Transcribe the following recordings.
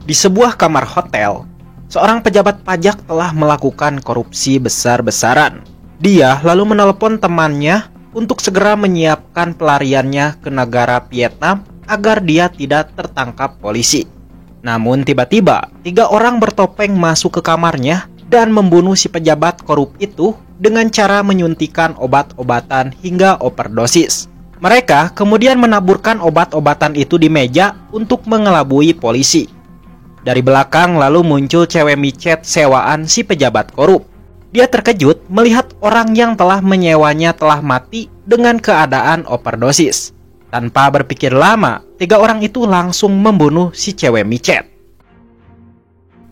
Di sebuah kamar hotel, seorang pejabat pajak telah melakukan korupsi besar-besaran. Dia lalu menelepon temannya untuk segera menyiapkan pelariannya ke negara Vietnam agar dia tidak tertangkap polisi. Namun tiba-tiba, 3 orang bertopeng masuk ke kamarnya dan membunuh si pejabat korup itu dengan cara menyuntikkan obat-obatan hingga overdosis. Mereka kemudian menaburkan obat-obatan itu di meja untuk mengelabui polisi. Dari belakang lalu muncul cewek micet sewaan si pejabat korup. Dia terkejut melihat orang yang telah menyewanya telah mati dengan keadaan overdosis. Tanpa berpikir lama, 3 orang itu langsung membunuh si cewek micet.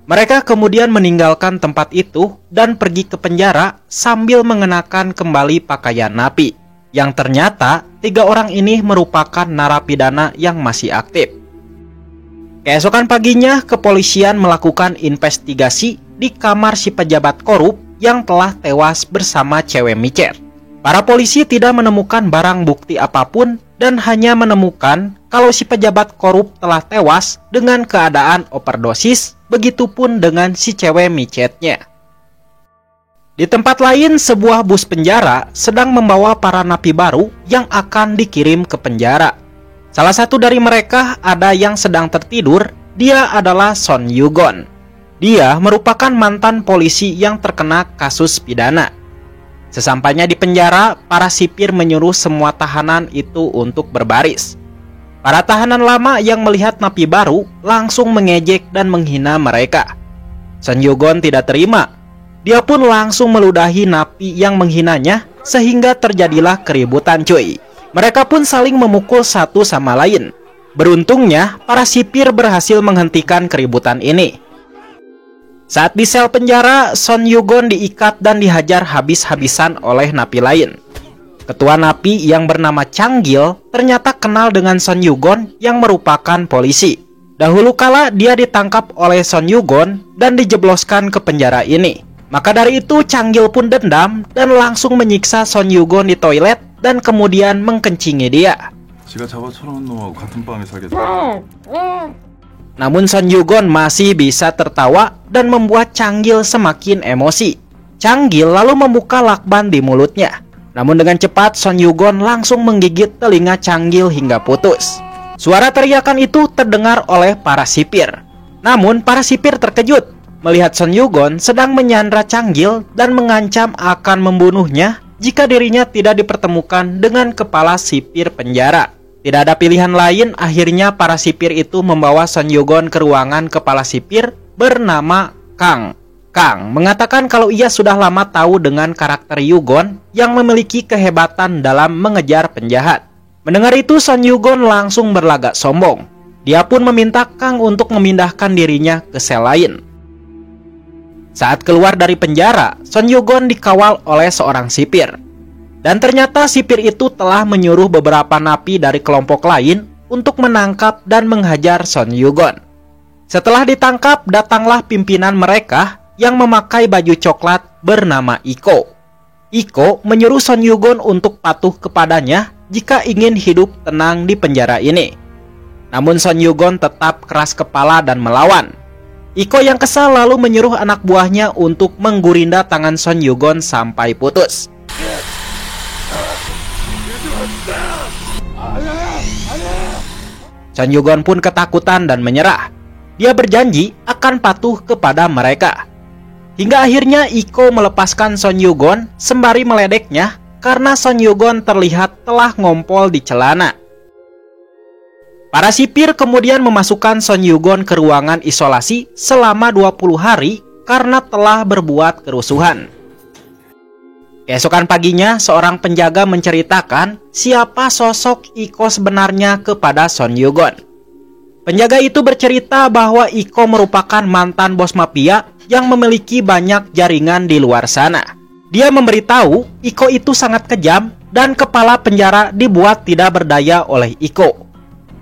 Mereka kemudian meninggalkan tempat itu dan pergi ke penjara sambil mengenakan kembali pakaian napi. Yang ternyata 3 orang ini merupakan narapidana yang masih aktif. Keesokan paginya, kepolisian melakukan investigasi di kamar si pejabat korup yang telah tewas bersama cewek micet. Para polisi tidak menemukan barang bukti apapun dan hanya menemukan kalau si pejabat korup telah tewas dengan keadaan overdosis, begitupun dengan si cewek micetnya. Di tempat lain, sebuah bus penjara sedang membawa para napi baru yang akan dikirim ke penjara. Salah satu dari mereka ada yang sedang tertidur. Dia adalah Son Yugon. Dia merupakan mantan polisi yang terkena kasus pidana. Sesampainya di penjara, para sipir menyuruh semua tahanan itu untuk berbaris. Para tahanan lama yang melihat napi baru langsung mengejek dan menghina mereka. Son Yugon tidak terima. Dia pun langsung meludahi napi yang menghinanya sehingga terjadilah keributan cuy. Mereka pun saling memukul satu sama lain. Beruntungnya, para sipir berhasil menghentikan keributan ini. Saat di sel penjara, Son Yugon diikat dan dihajar habis-habisan oleh napi lain. Ketua napi yang bernama Changgil ternyata kenal dengan Son Yugon yang merupakan polisi. Dahulu kala dia ditangkap oleh Son Yugon dan dijebloskan ke penjara ini. Maka dari itu Changgil pun dendam dan langsung menyiksa Son Yugon di toilet dan kemudian mengkencingi dia. Namun Son Yugon masih bisa tertawa dan membuat Changgil semakin emosi. Changgil lalu membuka lakban di mulutnya. Namun dengan cepat Son Yugon langsung menggigit telinga Changgil hingga putus. Suara teriakan itu terdengar oleh para sipir. Namun para sipir terkejut melihat Son Yugon sedang menyandra Changgil dan mengancam akan membunuhnya jika dirinya tidak dipertemukan dengan kepala sipir penjara. Tidak ada pilihan lain, akhirnya para sipir itu membawa Son Yugon ke ruangan kepala sipir bernama Kang. Kang mengatakan kalau ia sudah lama tahu dengan karakter Yugon yang memiliki kehebatan dalam mengejar penjahat. Mendengar itu Son Yugon langsung berlagak sombong. Dia pun meminta Kang untuk memindahkan dirinya ke sel lain. Saat keluar dari penjara, Son Yugon dikawal oleh seorang sipir. Dan ternyata sipir itu telah menyuruh beberapa napi dari kelompok lain untuk menangkap dan menghajar Son Yugon. Setelah ditangkap, datanglah pimpinan mereka yang memakai baju coklat bernama Iko. Iko menyuruh Son Yugon untuk patuh kepadanya jika ingin hidup tenang di penjara ini. Namun Son Yugon tetap keras kepala dan melawan. Iko yang kesal lalu menyuruh anak buahnya untuk menggurinda tangan Son Yugon sampai putus. Son Yugon pun ketakutan dan menyerah. Dia berjanji akan patuh kepada mereka. Hingga akhirnya Iko melepaskan Son Yugon sembari meledeknya karena Son Yugon terlihat telah ngompol di celana. Para sipir kemudian memasukkan Son Yugon ke ruangan isolasi selama 20 hari karena telah berbuat kerusuhan. Keesokan paginya, seorang penjaga menceritakan siapa sosok Iko sebenarnya kepada Son Yugon. Penjaga itu bercerita bahwa Iko merupakan mantan bos mafia yang memiliki banyak jaringan di luar sana. Dia memberitahu Iko itu sangat kejam dan kepala penjara dibuat tidak berdaya oleh Iko.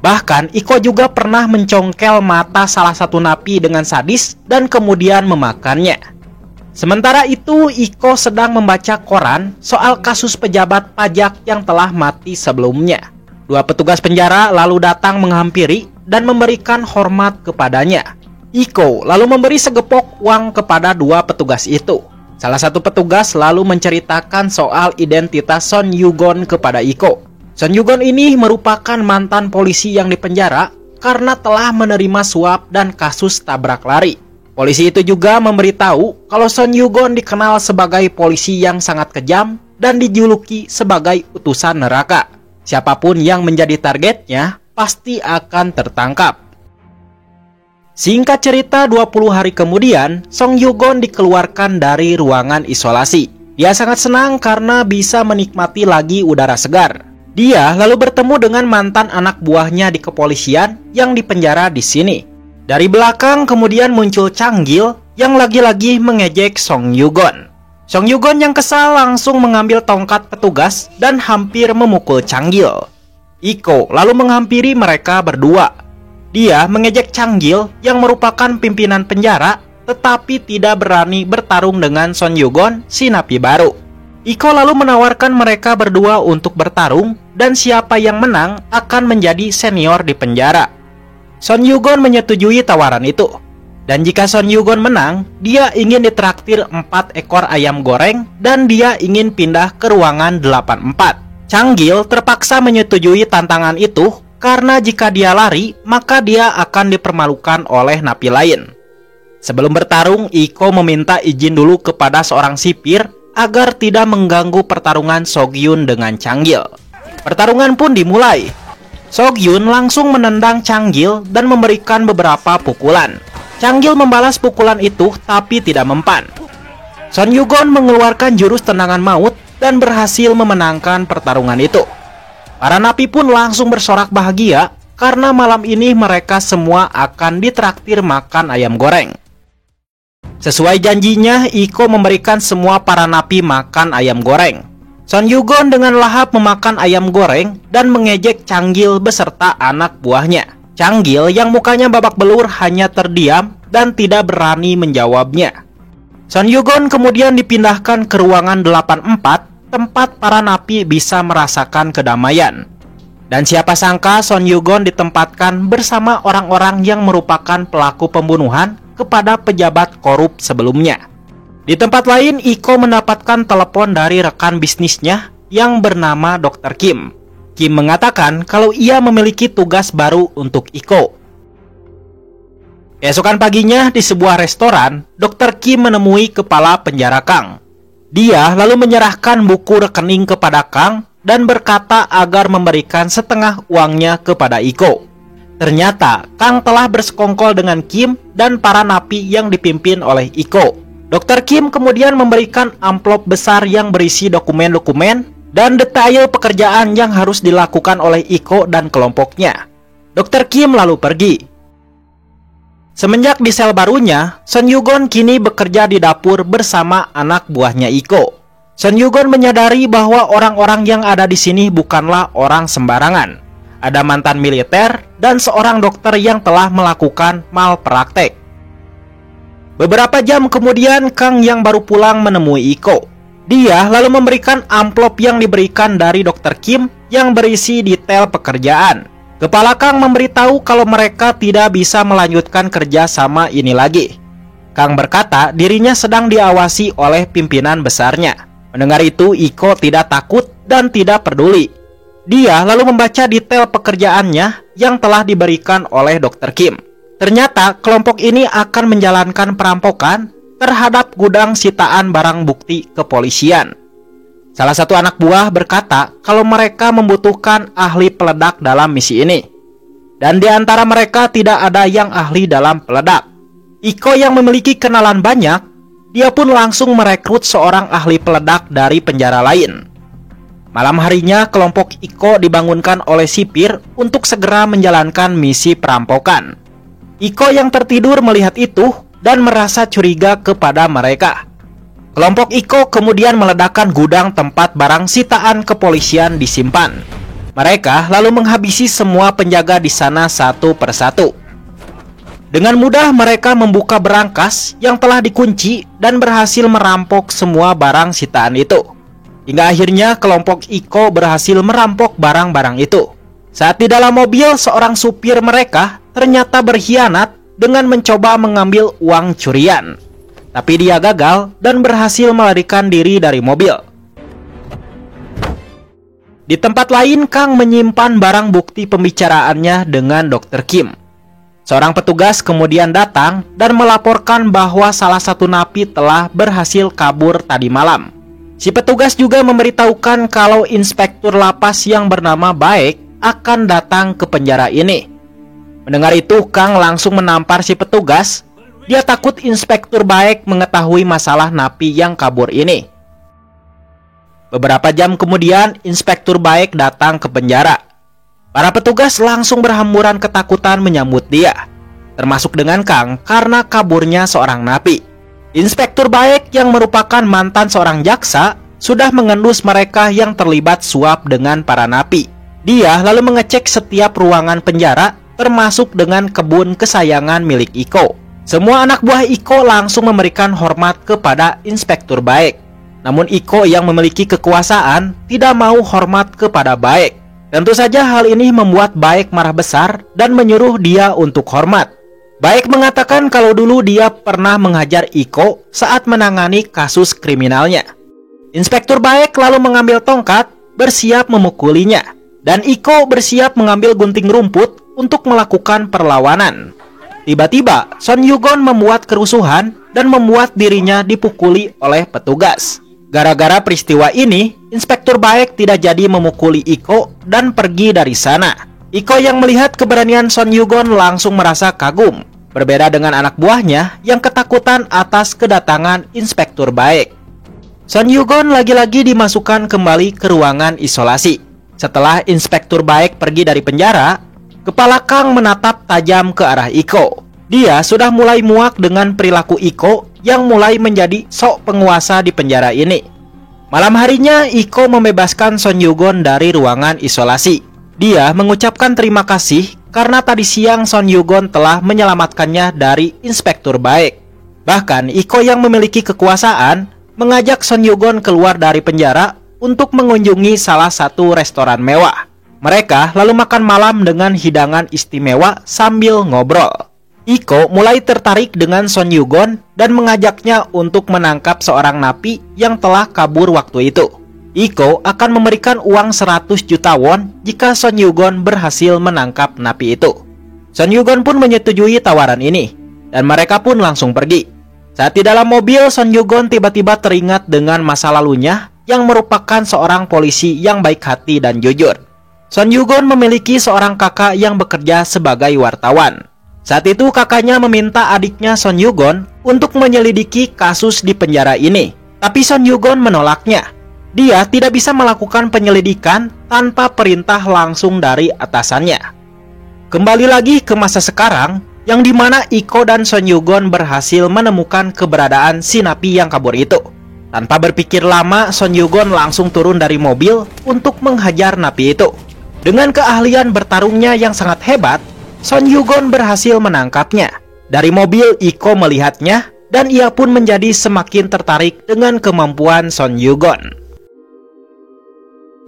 Bahkan Iko juga pernah mencongkel mata salah satu napi dengan sadis dan kemudian memakannya. Sementara itu Iko sedang membaca koran soal kasus pejabat pajak yang telah mati sebelumnya. 2 petugas penjara lalu datang menghampiri dan memberikan hormat kepadanya. Iko lalu memberi segepok uang kepada dua petugas itu. Salah satu petugas lalu menceritakan soal identitas Son Yugon kepada Iko. Son Yugon ini merupakan mantan polisi yang dipenjara karena telah menerima suap dan kasus tabrak lari. Polisi itu juga memberitahu kalau Son Yugon dikenal sebagai polisi yang sangat kejam dan dijuluki sebagai utusan neraka. Siapapun yang menjadi targetnya pasti akan tertangkap. Singkat cerita, 20 hari kemudian, Son Yugon dikeluarkan dari ruangan isolasi. Dia sangat senang karena bisa menikmati lagi udara segar. Dia lalu bertemu dengan mantan anak buahnya di kepolisian yang dipenjara di sini. Dari belakang kemudian muncul Changgil yang lagi-lagi mengejek Son Yugon. Son Yugon yang kesal langsung mengambil tongkat petugas dan hampir memukul Changgil. Iko lalu menghampiri mereka berdua. Dia mengejek Changgil yang merupakan pimpinan penjara, tetapi tidak berani bertarung dengan Son Yugon, si napi baru. Iko lalu menawarkan mereka berdua untuk bertarung, dan siapa yang menang akan menjadi senior di penjara. Son Yugon menyetujui tawaran itu. Dan jika Son Yugon menang, dia ingin ditraktir 4 ekor ayam goreng, dan dia ingin pindah ke ruangan 84. Changgil terpaksa menyetujui tantangan itu, karena jika dia lari, maka dia akan dipermalukan oleh napi lain. Sebelum bertarung, Iko meminta izin dulu kepada seorang sipir agar tidak mengganggu pertarungan Sogyun dengan Changgil. Pertarungan pun dimulai. Sogyun langsung menendang Changgil dan memberikan beberapa pukulan. Changgil membalas pukulan itu tapi tidak mempan. Son Yugon mengeluarkan jurus tendangan maut dan berhasil memenangkan pertarungan itu. Para napi pun langsung bersorak bahagia karena malam ini mereka semua akan ditraktir makan ayam goreng. Sesuai janjinya, Iko memberikan semua para napi makan ayam goreng. Son Yugon dengan lahap memakan ayam goreng dan mengejek Changgil beserta anak buahnya. Changgil yang mukanya babak belur hanya terdiam dan tidak berani menjawabnya. Son Yugon kemudian dipindahkan ke ruangan 84, tempat para napi bisa merasakan kedamaian. Dan siapa sangka Son Yugon ditempatkan bersama orang-orang yang merupakan pelaku pembunuhan kepada pejabat korup sebelumnya. Di tempat lain, Iko mendapatkan telepon dari rekan bisnisnya yang bernama Dr. Kim. Kim mengatakan kalau ia memiliki tugas baru untuk Iko. Keesokan paginya di sebuah restoran, Dr. Kim menemui kepala penjara Kang. Dia lalu menyerahkan buku rekening kepada Kang dan berkata agar memberikan setengah uangnya kepada Iko. Ternyata Kang telah bersekongkol dengan Kim dan para napi yang dipimpin oleh Iko. Dr. Kim kemudian memberikan amplop besar yang berisi dokumen-dokumen dan detail pekerjaan yang harus dilakukan oleh Iko dan kelompoknya. Dr. Kim lalu pergi. Semenjak di sel barunya, Son Yugon kini bekerja di dapur bersama anak buahnya Iko. Son Yugon menyadari bahwa orang-orang yang ada di sini bukanlah orang sembarangan. Ada mantan militer dan seorang dokter yang telah melakukan malpraktek. Beberapa jam kemudian, Kang yang baru pulang menemui Iko. Dia lalu memberikan amplop yang diberikan dari Dr. Kim yang berisi detail pekerjaan. Kepala Kang memberitahu kalau mereka tidak bisa melanjutkan kerja sama ini lagi. Kang berkata dirinya sedang diawasi oleh pimpinan besarnya. Mendengar itu, Iko tidak takut dan tidak peduli. Dia lalu membaca detail pekerjaannya yang telah diberikan oleh Dr. Kim. Ternyata kelompok ini akan menjalankan perampokan terhadap gudang sitaan barang bukti kepolisian. Salah satu anak buah berkata kalau mereka membutuhkan ahli peledak dalam misi ini. Dan di antara mereka tidak ada yang ahli dalam peledak. Iko yang memiliki kenalan banyak, dia pun langsung merekrut seorang ahli peledak dari penjara lain. Malam harinya, kelompok Iko dibangunkan oleh sipir untuk segera menjalankan misi perampokan. Iko yang tertidur melihat itu dan merasa curiga kepada mereka. Kelompok Iko kemudian meledakkan gudang tempat barang sitaan kepolisian disimpan. Mereka lalu menghabisi semua penjaga di sana satu persatu. Dengan mudah mereka membuka berangkas yang telah dikunci dan berhasil merampok semua barang sitaan itu. Hingga akhirnya kelompok Iko berhasil merampok barang-barang itu. Saat di dalam mobil, seorang supir mereka ternyata berkhianat dengan mencoba mengambil uang curian. Tapi dia gagal dan berhasil melarikan diri dari mobil. Di tempat lain, Kang menyimpan barang bukti pembicaraannya dengan Dr. Kim. Seorang petugas kemudian datang dan melaporkan bahwa salah satu napi telah berhasil kabur tadi malam. Si petugas juga memberitahukan kalau inspektur lapas yang bernama Baek akan datang ke penjara ini. Mendengar itu, Kang langsung menampar si petugas. Dia takut inspektur Baek mengetahui masalah napi yang kabur ini. Beberapa jam kemudian, inspektur Baek datang ke penjara. Para petugas langsung berhamburan ketakutan menyambut dia, termasuk dengan Kang karena kaburnya seorang napi. Inspektur Baek yang merupakan mantan seorang jaksa sudah mengendus mereka yang terlibat suap dengan para napi. Dia lalu mengecek setiap ruangan penjara, termasuk dengan kebun kesayangan milik Iko. Semua anak buah Iko langsung memberikan hormat kepada inspektur Baek. Namun Iko yang memiliki kekuasaan tidak mau hormat kepada Baek. Tentu saja hal ini membuat Baek marah besar dan menyuruh dia untuk hormat. Baek mengatakan kalau dulu dia pernah menghajar Iko saat menangani kasus kriminalnya. Inspektur Baek lalu mengambil tongkat, bersiap memukulinya. Dan Iko bersiap mengambil gunting rumput untuk melakukan perlawanan. Tiba-tiba, Son Yugon membuat kerusuhan dan membuat dirinya dipukuli oleh petugas. Gara-gara peristiwa ini, Inspektur Baek tidak jadi memukuli Iko dan pergi dari sana. Iko yang melihat keberanian Son Yugon langsung merasa kagum. Berbeda dengan anak buahnya yang ketakutan atas kedatangan Inspektur Baek. Son Yugon lagi-lagi dimasukkan kembali ke ruangan isolasi. Setelah Inspektur Baek pergi dari penjara, kepala Kang menatap tajam ke arah Iko. Dia sudah mulai muak dengan perilaku Iko yang mulai menjadi sok penguasa di penjara ini. Malam harinya, Iko membebaskan Son Yugon dari ruangan isolasi. Dia mengucapkan terima kasih karena tadi siang Son Yugon telah menyelamatkannya dari Inspektur Baek. Bahkan Iko yang memiliki kekuasaan mengajak Son Yugon keluar dari penjara untuk mengunjungi salah satu restoran mewah. Mereka lalu makan malam dengan hidangan istimewa sambil ngobrol. Iko mulai tertarik dengan Son Yugon dan mengajaknya untuk menangkap seorang napi yang telah kabur waktu itu. Iko akan memberikan uang 100 juta won jika Son Yugon berhasil menangkap napi itu. Son Yugon pun menyetujui tawaran ini, dan mereka pun langsung pergi. Saat di dalam mobil, Son Yugon tiba-tiba teringat dengan masa lalunya yang merupakan seorang polisi yang baik hati dan jujur. Son Yugon memiliki seorang kakak yang bekerja sebagai wartawan. Saat itu kakaknya meminta adiknya Son Yugon untuk menyelidiki kasus di penjara ini. Tapi Son Yugon menolaknya. Dia tidak bisa melakukan penyelidikan tanpa perintah langsung dari atasannya. Kembali lagi ke masa sekarang, yang dimana Iko dan Son Yugon berhasil menemukan keberadaan si napi yang kabur itu. Tanpa berpikir lama, Son Yugon langsung turun dari mobil untuk menghajar napi itu. Dengan keahlian bertarungnya yang sangat hebat, Son Yugon berhasil menangkapnya. Dari mobil, Iko melihatnya dan ia pun menjadi semakin tertarik dengan kemampuan Son Yugon.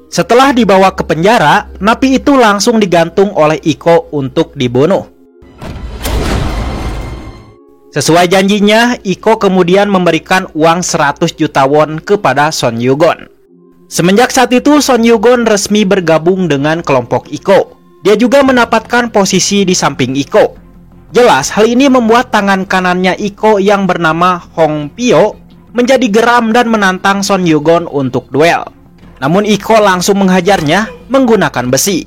Setelah dibawa ke penjara, napi itu langsung digantung oleh Iko untuk dibunuh. Sesuai janjinya, Iko kemudian memberikan uang 100 juta won kepada Son Yugon. Semenjak saat itu, Son Yugon resmi bergabung dengan kelompok Iko. Dia juga mendapatkan posisi di samping Iko. Jelas, hal ini membuat tangan kanannya Iko yang bernama Hong Pyo menjadi geram dan menantang Son Yugon untuk duel. Namun Iko langsung menghajarnya menggunakan besi.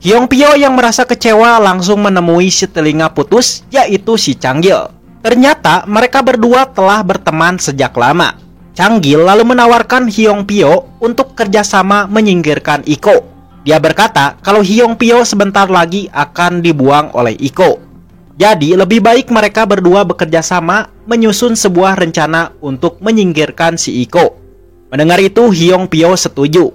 Hyong Pyo yang merasa kecewa langsung menemui si telinga putus, yaitu si Changgil. Ternyata mereka berdua telah berteman sejak lama. Changgil lalu menawarkan Hyong Pyo untuk kerjasama menyingkirkan Iko. Dia berkata kalau Hyong Pyo sebentar lagi akan dibuang oleh Iko. Jadi lebih baik mereka berdua bekerja sama menyusun sebuah rencana untuk menyingkirkan si Iko. Mendengar itu, Hyong Pyo setuju.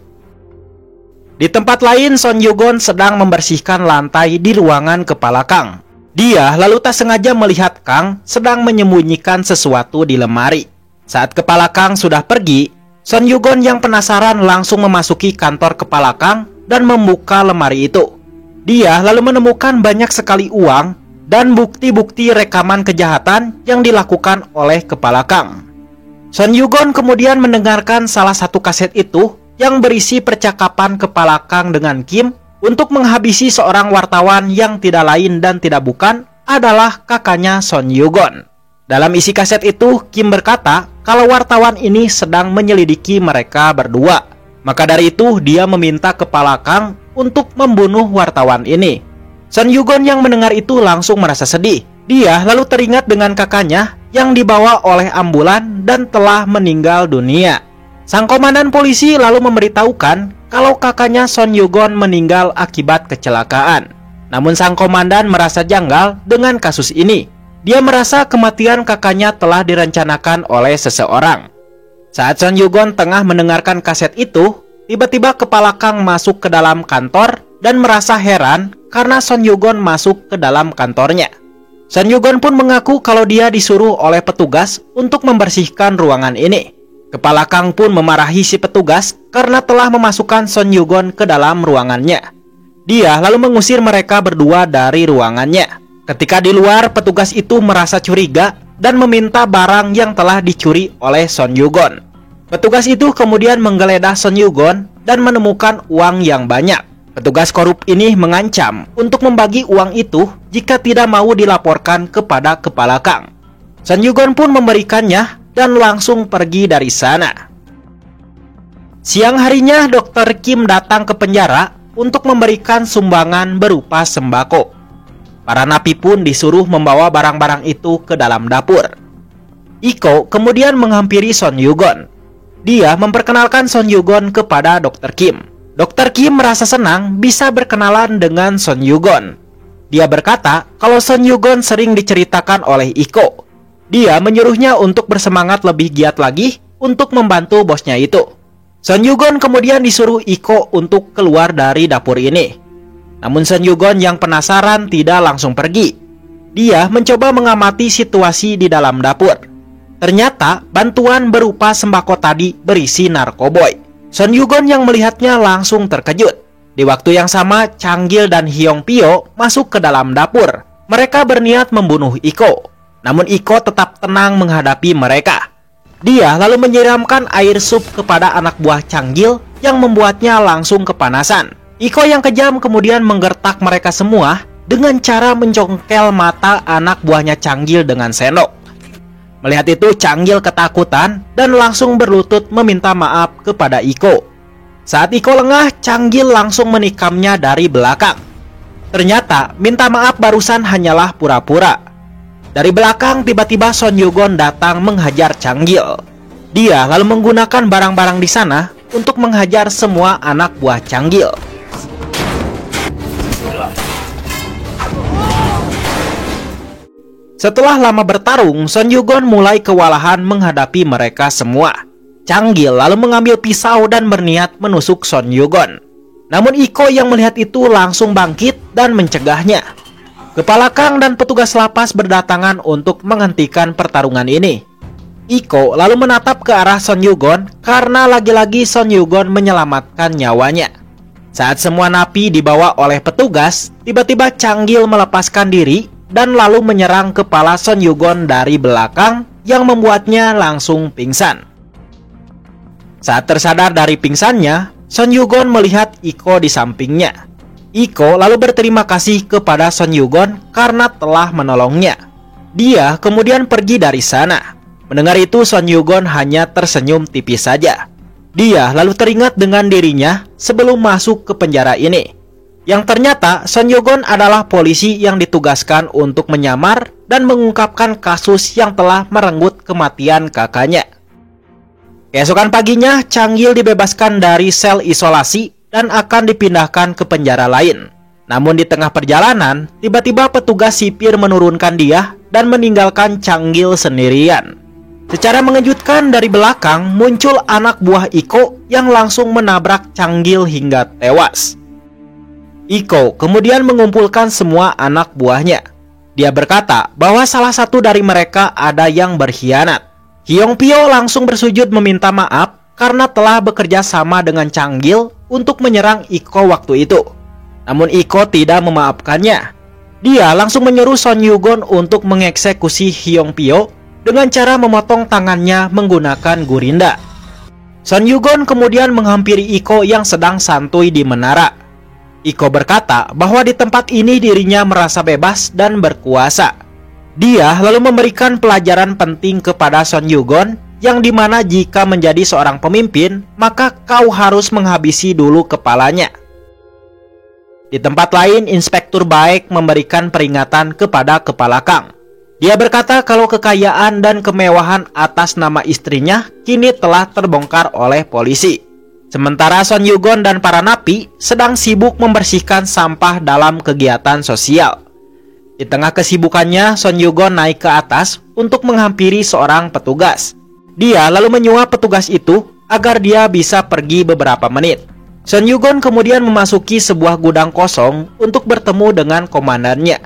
Di tempat lain, Son Yugon sedang membersihkan lantai di ruangan kepala Kang. Dia lalu tak sengaja melihat Kang sedang menyembunyikan sesuatu di lemari. Saat kepala Kang sudah pergi, Son Yugon yang penasaran langsung memasuki kantor kepala Kang dan membuka lemari itu. Dia lalu menemukan banyak sekali uang dan bukti-bukti rekaman kejahatan yang dilakukan oleh kepala Kang. Son Yugon kemudian mendengarkan salah satu kaset itu yang berisi percakapan kepala Kang dengan Kim untuk menghabisi seorang wartawan yang tidak lain dan tidak bukan adalah kakaknya Son Yugon. Dalam isi kaset itu, Kim berkata kalau wartawan ini sedang menyelidiki mereka berdua. Maka dari itu, dia meminta kepala Kang untuk membunuh wartawan ini. Son Yugon yang mendengar itu langsung merasa sedih. Dia lalu teringat dengan kakaknya yang dibawa oleh ambulan dan telah meninggal dunia. Sang komandan polisi lalu memberitahukan kalau kakaknya Son Yugon meninggal akibat kecelakaan. Namun sang komandan merasa janggal dengan kasus ini. Dia merasa kematian kakaknya telah direncanakan oleh seseorang. Saat Son Yugon tengah mendengarkan kaset itu, tiba-tiba kepala Kang masuk ke dalam kantor dan merasa heran karena Son Yugon masuk ke dalam kantornya. Son Yugon pun mengaku kalau dia disuruh oleh petugas untuk membersihkan ruangan ini. Kepala Kang pun memarahi si petugas karena telah memasukkan Son Yugon ke dalam ruangannya. Dia lalu mengusir mereka berdua dari ruangannya. Ketika di luar, petugas itu merasa curiga dan meminta barang yang telah dicuri oleh Son Yugon. Petugas itu kemudian menggeledah Son Yugon dan menemukan uang yang banyak. Petugas korup ini mengancam untuk membagi uang itu jika tidak mau dilaporkan kepada kepala Kang. Son Yugon pun memberikannya dan langsung pergi dari sana. Siang harinya, Dr. Kim datang ke penjara untuk memberikan sumbangan berupa sembako. Para napi pun disuruh membawa barang-barang itu ke dalam dapur. Iko kemudian menghampiri Son Yugon. Dia memperkenalkan Son Yugon kepada Dr. Kim. Dr. Kim merasa senang bisa berkenalan dengan Son Yugon. Dia berkata kalau Son Yugon sering diceritakan oleh Iko. Dia menyuruhnya untuk bersemangat lebih giat lagi untuk membantu bosnya itu. Son Yugon kemudian disuruh Iko untuk keluar dari dapur ini. Namun Son Yugon yang penasaran tidak langsung pergi. Dia mencoba mengamati situasi di dalam dapur. Ternyata bantuan berupa sembako tadi berisi narkoboy. Son Yugon yang melihatnya langsung terkejut. Di waktu yang sama, Changgil dan Hyong Pyo masuk ke dalam dapur. Mereka berniat membunuh Iko. Namun Iko tetap tenang menghadapi mereka. Dia lalu menyiramkan air sup kepada anak buah Changgil yang membuatnya langsung kepanasan. Iko yang kejam kemudian menggertak mereka semua dengan cara mencongkel mata anak buahnya Changgil dengan sendok. Melihat itu, Changgil ketakutan dan langsung berlutut meminta maaf kepada Iko. Saat Iko lengah, Changgil langsung menikamnya dari belakang. Ternyata minta maaf barusan hanyalah pura-pura. Dari belakang tiba-tiba Son Yugon datang menghajar Changgil. Dia lalu menggunakan barang-barang di sana untuk menghajar semua anak buah Changgil. Setelah lama bertarung, Son Yugon mulai kewalahan menghadapi mereka semua. Changgil lalu mengambil pisau dan berniat menusuk Son Yugon. Namun Iko yang melihat itu langsung bangkit dan mencegahnya. Kepala Kang dan petugas lapas berdatangan untuk menghentikan pertarungan ini. Iko lalu menatap ke arah Son Yugon karena lagi-lagi Son Yugon menyelamatkan nyawanya. Saat semua napi dibawa oleh petugas, tiba-tiba Changgil melepaskan diri dan lalu menyerang kepala Son Yugon dari belakang yang membuatnya langsung pingsan. Saat tersadar dari pingsannya, Son Yugon melihat Iko di sampingnya. Iko lalu berterima kasih kepada Son Yugon karena telah menolongnya. Dia kemudian pergi dari sana. Mendengar itu, Son Yugon hanya tersenyum tipis saja. Dia lalu teringat dengan dirinya sebelum masuk ke penjara ini. Yang ternyata Son Yugon adalah polisi yang ditugaskan untuk menyamar dan mengungkapkan kasus yang telah merenggut kematian kakaknya. Keesokan paginya, Changgil dibebaskan dari sel isolasi dan akan dipindahkan ke penjara lain. Namun di tengah perjalanan, tiba-tiba petugas sipir menurunkan dia dan meninggalkan Changgil sendirian. Secara mengejutkan, dari belakang muncul anak buah Iko yang langsung menabrak Changgil hingga tewas. Iko kemudian mengumpulkan semua anak buahnya. Dia berkata bahwa salah satu dari mereka ada yang berkhianat. Hyong Pyo langsung bersujud meminta maaf karena telah bekerja sama dengan Changgil untuk menyerang Iko waktu itu. Namun Iko tidak memaafkannya. Dia langsung menyuruh Son Yugon untuk mengeksekusi Hyong Pyo dengan cara memotong tangannya menggunakan gurinda. Son Yugon kemudian menghampiri Iko yang sedang santuy di menara. Iko berkata bahwa di tempat ini dirinya merasa bebas dan berkuasa. Dia lalu memberikan pelajaran penting kepada Son Yugon, yang dimana jika menjadi seorang pemimpin, maka kau harus menghabisi dulu kepalanya. Di tempat lain, Inspektur Baek memberikan peringatan kepada Kepala Kang. Dia berkata kalau kekayaan dan kemewahan atas nama istrinya kini telah terbongkar oleh polisi. Sementara Son Yugon dan para napi sedang sibuk membersihkan sampah dalam kegiatan sosial. Di tengah kesibukannya, Son Yugon naik ke atas untuk menghampiri seorang petugas. Dia lalu menyuap petugas itu agar dia bisa pergi beberapa menit. Son Yugon kemudian memasuki sebuah gudang kosong untuk bertemu dengan komandannya.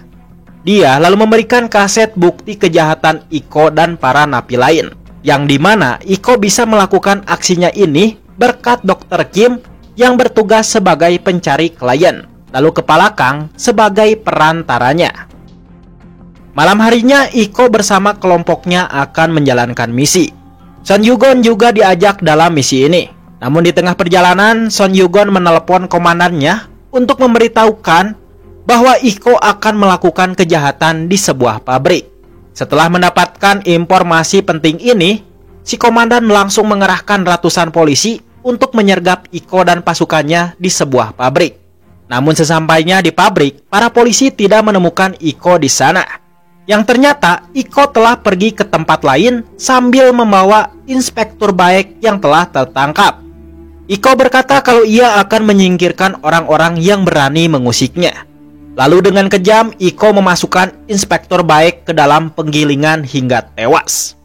Dia lalu memberikan kaset bukti kejahatan Iko dan para napi lain, yang dimana Iko bisa melakukan aksinya ini berkat Dr. Kim yang bertugas sebagai pencari klien, lalu Kepala Kang sebagai perantaranya. Malam harinya, Iko bersama kelompoknya akan menjalankan misi. Son Yugon juga diajak dalam misi ini. Namun di tengah perjalanan, Son Yugon menelepon komandannya untuk memberitahukan bahwa Iko akan melakukan kejahatan di sebuah pabrik. Setelah mendapatkan informasi penting ini, si komandan langsung mengerahkan ratusan polisi untuk menyergap Iko dan pasukannya di sebuah pabrik. Namun sesampainya di pabrik, para polisi tidak menemukan Iko di sana. Yang ternyata Iko telah pergi ke tempat lain sambil membawa Inspektur Baek yang telah tertangkap. Iko berkata kalau ia akan menyingkirkan orang-orang yang berani mengusiknya. Lalu dengan kejam, Iko memasukkan Inspektur Baek ke dalam penggilingan hingga tewas.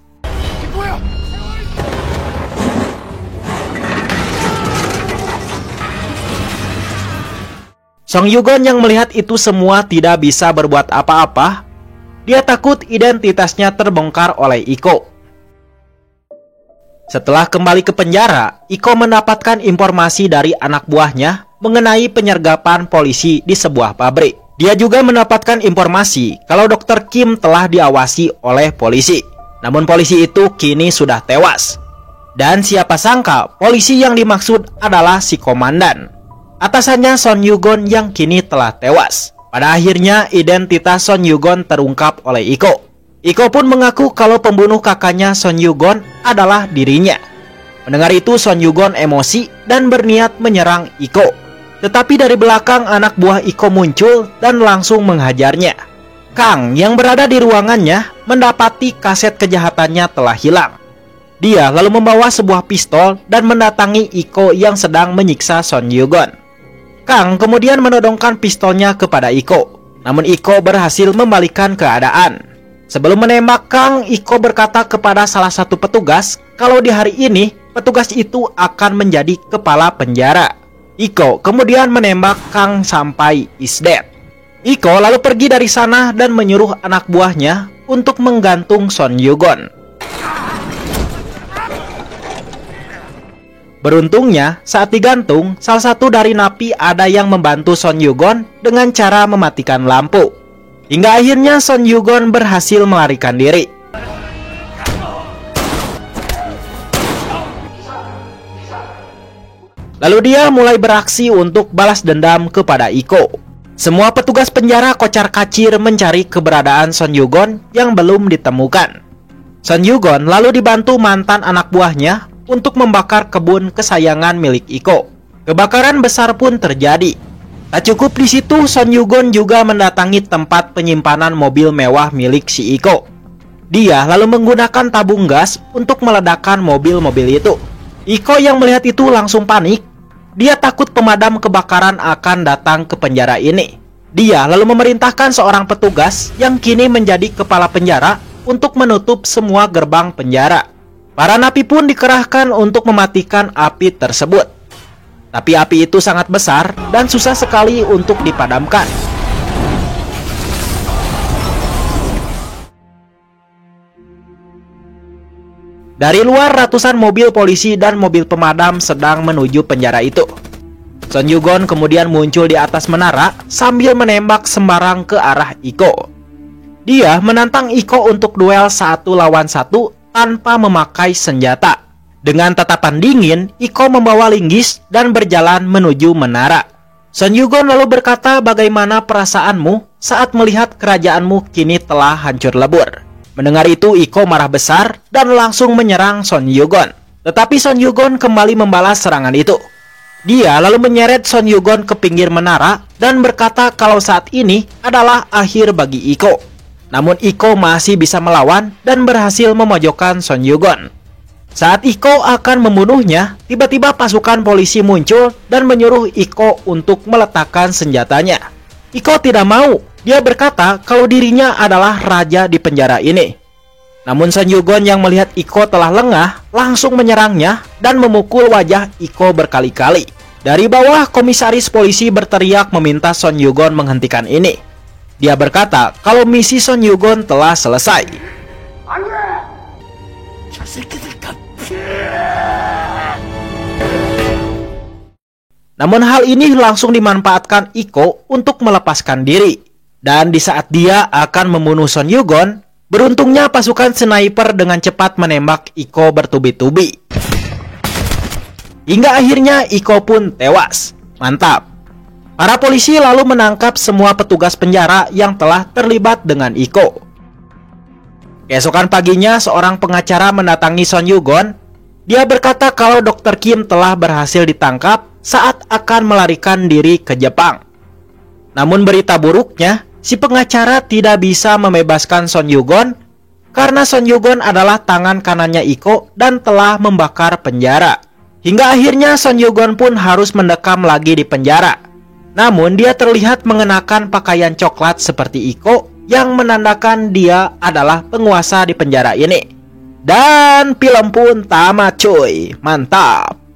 Son Yugon yang melihat itu semua tidak bisa berbuat apa-apa. Dia takut identitasnya terbongkar oleh Iko. Setelah kembali ke penjara, Iko mendapatkan informasi dari anak buahnya mengenai penyergapan polisi di sebuah pabrik. Dia juga mendapatkan informasi kalau Dr. Kim telah diawasi oleh polisi. Namun polisi itu kini sudah tewas. Dan siapa sangka polisi yang dimaksud adalah si komandan. Atasannya Son Yugon yang kini telah tewas. Pada akhirnya identitas Son Yugon terungkap oleh Iko. Iko pun mengaku kalau pembunuh kakaknya Son Yugon adalah dirinya. Mendengar itu, Son Yugon emosi dan berniat menyerang Iko. Tetapi dari belakang anak buah Iko muncul dan langsung menghajarnya. Kang yang berada di ruangannya mendapati kaset kejahatannya telah hilang. Dia lalu membawa sebuah pistol dan mendatangi Iko yang sedang menyiksa Son Yugon. Kang kemudian menodongkan pistolnya kepada Iko. Namun Iko berhasil membalikkan keadaan. Sebelum menembak Kang, Iko berkata kepada salah satu petugas kalau di hari ini petugas itu akan menjadi kepala penjara. Iko kemudian menembak Kang sampai is dead. Iko lalu pergi dari sana dan menyuruh anak buahnya untuk menggantung Son Yugon. Beruntungnya, saat digantung, salah satu dari napi ada yang membantu Son Yugon dengan cara mematikan lampu. Hingga akhirnya Son Yugon berhasil melarikan diri. Lalu dia mulai beraksi untuk balas dendam kepada Iko. Semua petugas penjara kocar-kacir mencari keberadaan Son Yugon yang belum ditemukan. Son Yugon lalu dibantu mantan anak buahnya untuk membakar kebun kesayangan milik Iko. Kebakaran besar pun terjadi. Tak cukup di situ, Son Yugon juga mendatangi tempat penyimpanan mobil mewah milik si Iko. Dia lalu menggunakan tabung gas untuk meledakkan mobil-mobil itu. Iko yang melihat itu langsung panik. Dia takut pemadam kebakaran akan datang ke penjara ini. Dia lalu memerintahkan seorang petugas yang kini menjadi kepala penjara untuk menutup semua gerbang penjara. Para napi pun dikerahkan untuk mematikan api tersebut. Tapi api itu sangat besar dan susah sekali untuk dipadamkan. Dari luar, ratusan mobil polisi dan mobil pemadam sedang menuju penjara itu. Son Yugon kemudian muncul di atas menara sambil menembak sembarang ke arah Iko. Dia menantang Iko untuk duel 1 lawan 1 tanpa memakai senjata. Dengan tatapan dingin, Iko membawa linggis dan berjalan menuju menara. Son Yugon lalu berkata, bagaimana perasaanmu saat melihat kerajaanmu kini telah hancur lebur? Mendengar itu, Iko marah besar dan langsung menyerang Son Yugon. Tetapi Son Yugon kembali membalas serangan itu. Dia lalu menyeret Son Yugon ke pinggir menara dan berkata kalau saat ini adalah akhir bagi Iko. Namun Iko masih bisa melawan dan berhasil memojokkan Son Yugon. Saat Iko akan membunuhnya, tiba-tiba pasukan polisi muncul dan menyuruh Iko untuk meletakkan senjatanya. Iko tidak mau. Dia berkata kalau dirinya adalah raja di penjara ini. Namun Son Yugon yang melihat Iko telah lengah langsung menyerangnya dan memukul wajah Iko berkali-kali. Dari bawah, komisaris polisi berteriak meminta Son Yugon menghentikan ini. Dia berkata kalau misi Son Yugon telah selesai. Namun hal ini langsung dimanfaatkan Iko untuk melepaskan diri. Dan di saat dia akan membunuh Son Yugon, beruntungnya pasukan sniper dengan cepat menembak Iko bertubi-tubi. Hingga akhirnya Iko pun tewas. Mantap. Para polisi lalu menangkap semua petugas penjara yang telah terlibat dengan Iko. Keesokan paginya, seorang pengacara mendatangi Son Yugon. Dia berkata kalau Dr. Kim telah berhasil ditangkap saat akan melarikan diri ke Jepang. Namun berita buruknya, si pengacara tidak bisa membebaskan Son Yugon karena Son Yugon adalah tangan kanannya Iko dan telah membakar penjara. Hingga akhirnya Son Yugon pun harus mendekam lagi di penjara. Namun dia terlihat mengenakan pakaian coklat seperti Iko yang menandakan dia adalah penguasa di penjara ini. Dan film pun tamat cuy. Mantap.